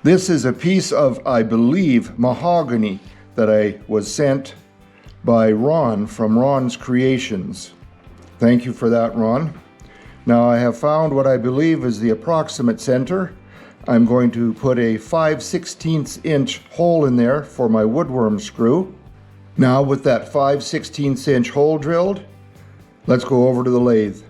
This is a piece of, I believe, mahogany that I was sent by Ron from Ron's Creations. Thank you for that, Ron. Now I have found what I believe is the approximate center. I'm going to put a 5/16 inch hole in there for my woodworm screw. Now with that 5/16 inch hole drilled, let's go over to the lathe.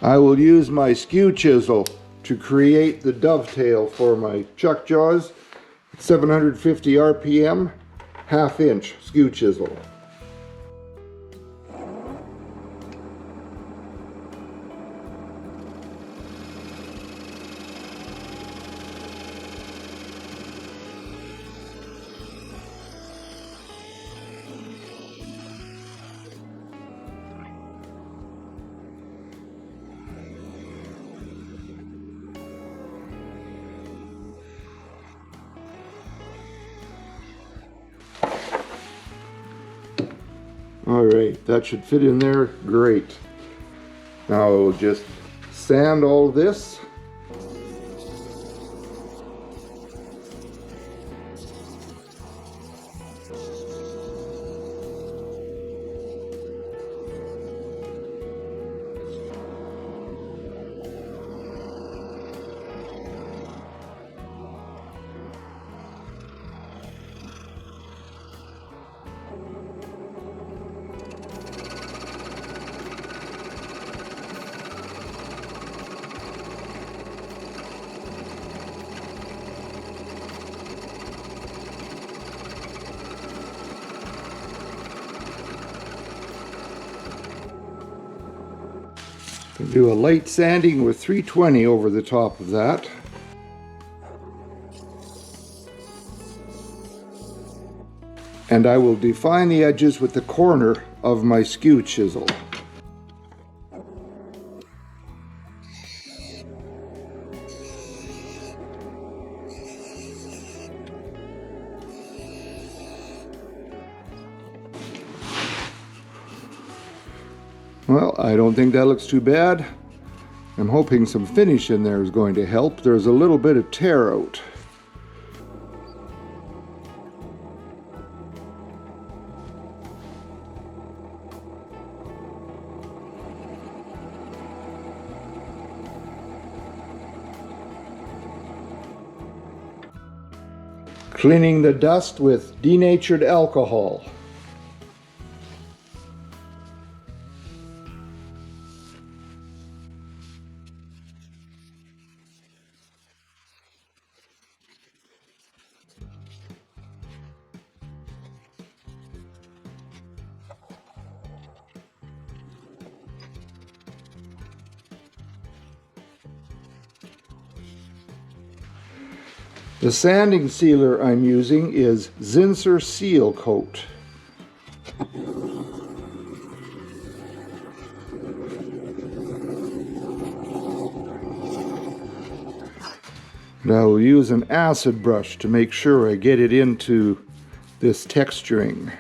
I will use my skew chisel to create the dovetail for my chuck jaws. 750 RPM, 1/2 inch skew chisel. All right, that should fit in there great. Now I will just sand all this. Do a light sanding with 320 over the top of that. And I will define the edges with the corner of my skew chisel. Well, I don't think that looks too bad. I'm hoping some finish in there is going to help. There's a little bit of tear out. Cleaning the dust with denatured alcohol. The sanding sealer I'm using is Zinsser Seal Coat. And I will use an acid brush to make sure I get it into this texturing.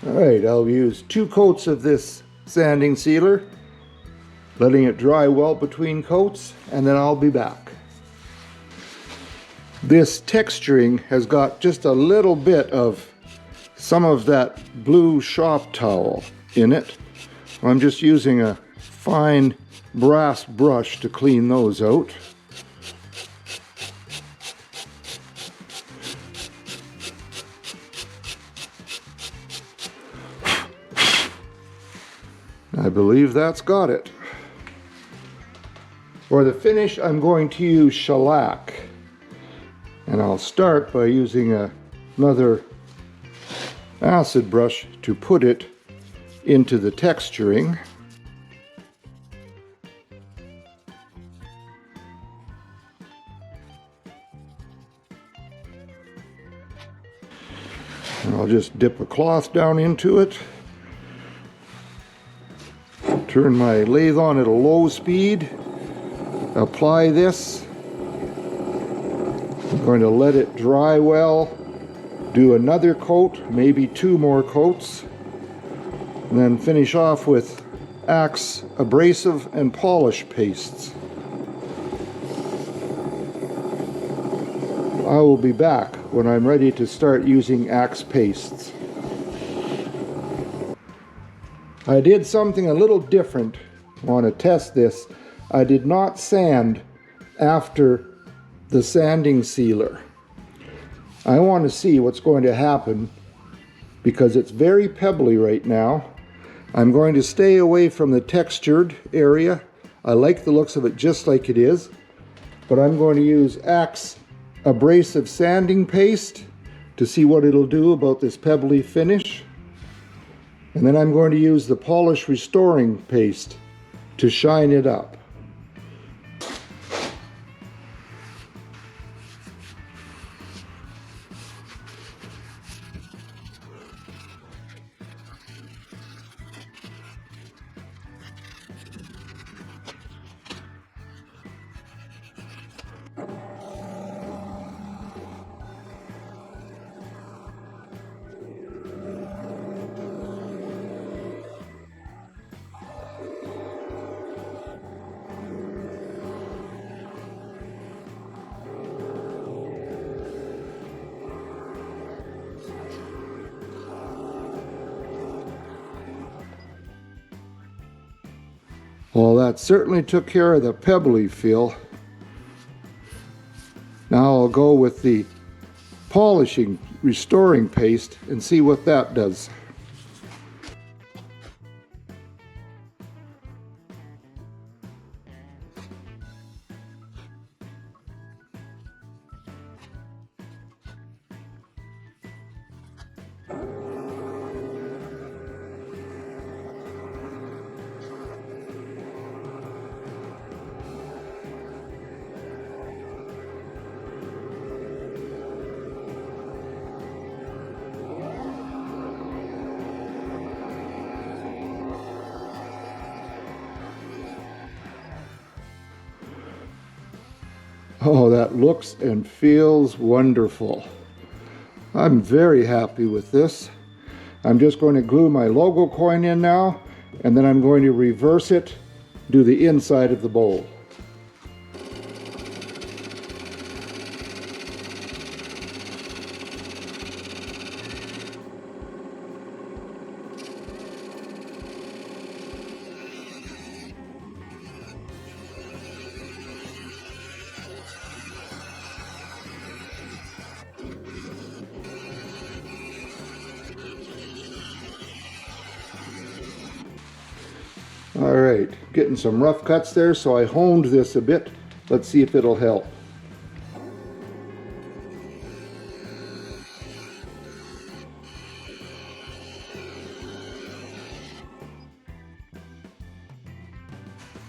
Alright, I'll use 2 coats of this sanding sealer, letting it dry well between coats, and then I'll be back. This texturing has got just a little bit of some of that blue shop towel in it. I'm just using a fine brass brush to clean those out. I believe that's got it. For the finish, I'm going to use shellac. And I'll start by using another acid brush to put it into the texturing. And I'll just dip a cloth down into it. Turn my lathe on at a low speed. Apply this. I'm going to let it dry well. Do another coat, maybe 2 more coats. And then finish off with Axe abrasive and polish pastes. I will be back when I'm ready to start using Axe pastes. I did something a little different. I want to test this. I did not sand after the sanding sealer. I want to see what's going to happen because it's very pebbly right now. I'm going to stay away from the textured area. I like the looks of it just like it is, but I'm going to use Axe abrasive sanding paste to see what it'll do about this pebbly finish. And then I'm going to use the polish restoring paste to shine it up. Well, that certainly took care of the pebbly feel. Now I'll go with the polishing restoring paste and see what that does. Oh, that looks and feels wonderful. I'm very happy with this. I'm just going to glue my logo coin in now, and then I'm going to reverse it, do the inside of the bowl. All right, getting some rough cuts there, so I honed this a bit. Let's see if it'll help.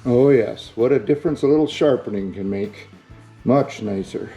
Oh yes, what a difference a little sharpening can make. Much nicer.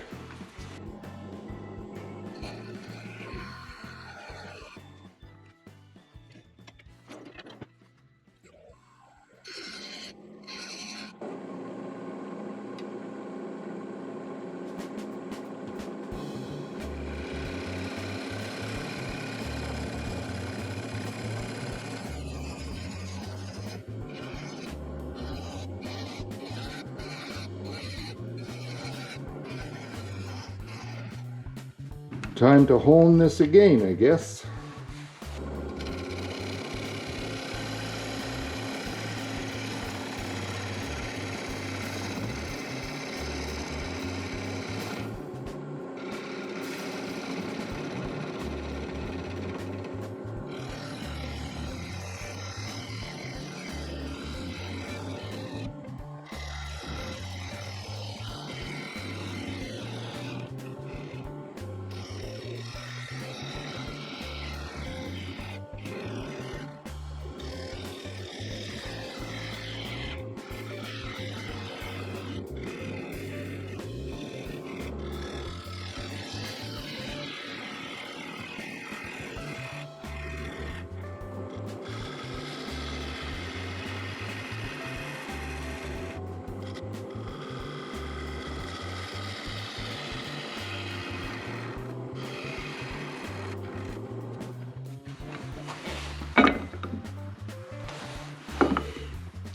Time to hone this again, I guess.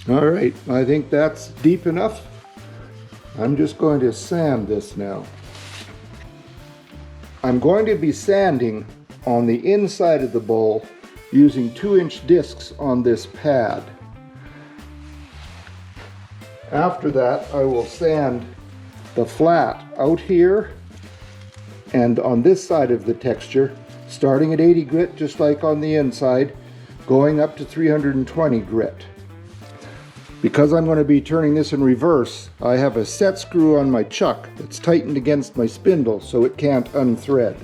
All right, I think that's deep enough. I'm just going to sand this now. I'm going to be sanding on the inside of the bowl using 2-inch discs on this pad. After that, I will sand the flat out here and on this side of the texture, starting at 80 grit, just like on the inside, going up to 320 grit. Because I'm going to be turning this in reverse, I have a set screw on my chuck that's tightened against my spindle so it can't unthread.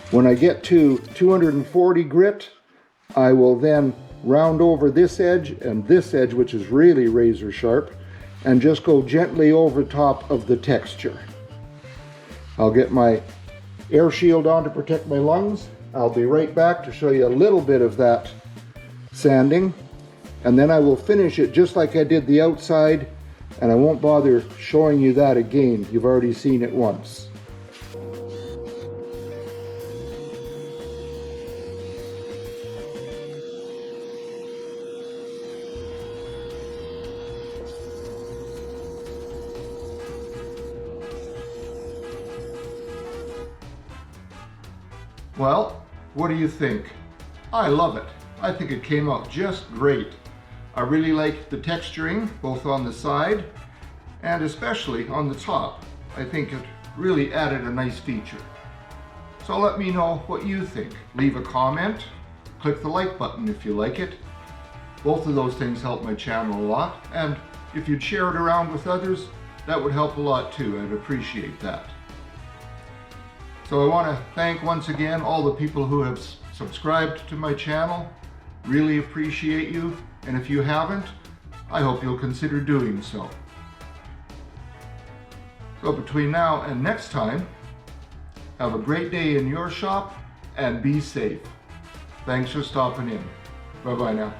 When I get to 240 grit, I will then round over this edge and this edge, which is really razor sharp, and just go gently over top of the texture. I'll get my air shield on to protect my lungs. I'll be right back to show you a little bit of that sanding. And then I will finish it just like I did the outside, and I won't bother showing you that again. You've already seen it once. Well, what do you think? I love it. I think it came out just great. I really like the texturing, both on the side and especially on the top. I think it really added a nice feature. So let me know what you think. Leave a comment, click the like button if you like it. Both of those things help my channel a lot, and if you'd share it around with others, that would help a lot too. I'd appreciate that. So I want to thank once again all the people who have subscribed to my channel. Really appreciate you. And if you haven't, I hope you'll consider doing so. So between now and next time, have a great day in your shop and be safe. Thanks for stopping in. Bye-bye now.